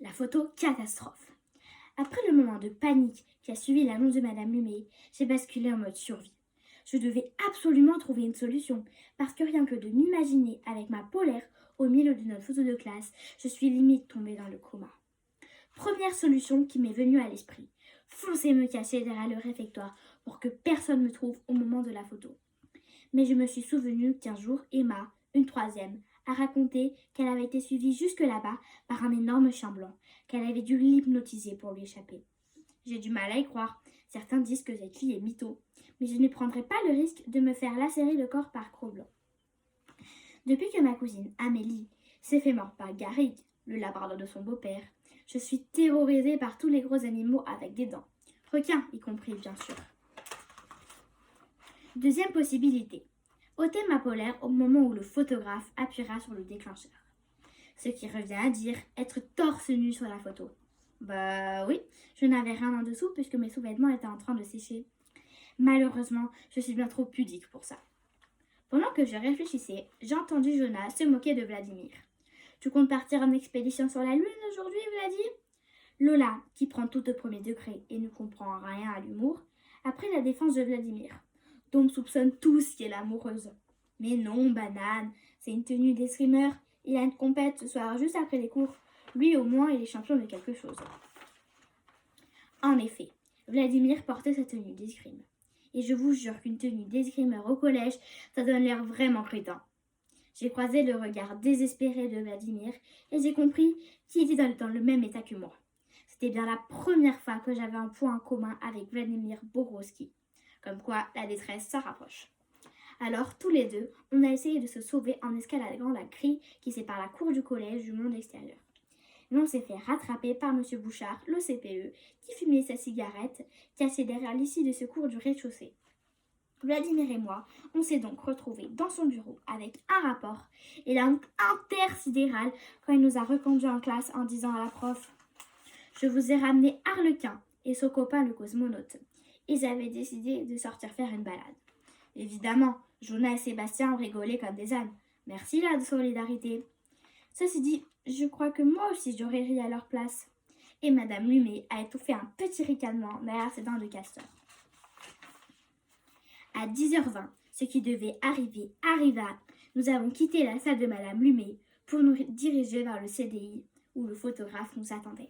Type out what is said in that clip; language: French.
La photo catastrophe. Après le moment de panique qui a suivi l'annonce de Madame Lumet, j'ai basculé en mode survie. Je devais absolument trouver une solution, parce que rien que de m'imaginer avec ma polaire au milieu de notre photo de classe, je suis limite tombée dans le coma. Première solution qui m'est venue à l'esprit, foncer me cacher derrière le réfectoire pour que personne me trouve au moment de la photo. Mais je me suis souvenu qu'un jour, Emma, une troisième, a raconté qu'elle avait été suivie jusque là-bas par un énorme chien blanc, qu'elle avait dû l'hypnotiser pour lui échapper. J'ai du mal à y croire. Certains disent que cette fille est mytho, mais je ne prendrai pas le risque de me faire lacérer le corps par Cro-Blanc. Depuis que ma cousine Amélie s'est fait mordre par Garrigue, le labrador de son beau-père, je suis terrorisée par tous les gros animaux avec des dents, requins y compris bien sûr. Deuxième possibilité, ôter ma polaire au moment où le photographe appuiera sur le déclencheur. Ce qui revient à dire être torse nu sur la photo. Bah oui, je n'avais rien en dessous puisque mes sous-vêtements étaient en train de sécher. Malheureusement, je suis bien trop pudique pour ça. Pendant que je réfléchissais, j'ai entendu Jonas se moquer de Vladimir. Tu comptes partir en expédition sur la Lune aujourd'hui, Vladi? Lola, qui prend tout au premier degré et ne comprend rien à l'humour, a pris la défense de Vladimir, dont on soupçonne tous qu'elle est amoureuse. Mais non, banane, c'est une tenue d'escrimeur. Il a une compète ce soir juste après les cours. Lui, au moins, il est champion de quelque chose. En effet, Vladimir portait sa tenue d'escrime. Et je vous jure qu'une tenue d'escrimeur au collège, ça donne l'air vraiment crétin. J'ai croisé le regard désespéré de Vladimir et j'ai compris qu'il était dans le même état que moi. C'était bien la première fois que j'avais un point en commun avec Vladimir Borowski. Comme quoi, la détresse, ça rapproche. Alors, tous les deux, on a essayé de se sauver en escaladant la grille qui sépare la cour du collège du monde extérieur. Mais on s'est fait rattraper par M. Bouchard, le CPE, qui fumait sa cigarette, cachée derrière l'issue de secours du rez-de-chaussée. Vladimir et moi, on s'est donc retrouvés dans son bureau avec un rapport et la honte intersidérale quand il nous a reconduits en classe en disant à la prof « Je vous ai ramené Arlequin et son copain le cosmonaute. » Ils avaient décidé de sortir faire une balade. Évidemment, Jonas et Sébastien ont rigolé comme des ânes. Merci la solidarité. Ceci dit, je crois que moi aussi j'aurais ri à leur place. Et Madame Lumet a étouffé un petit ricanement derrière ses dents de castor. À 10h20, ce qui devait arriver arriva. Nous avons quitté la salle de Madame Lumet pour nous diriger vers le CDI où le photographe nous attendait.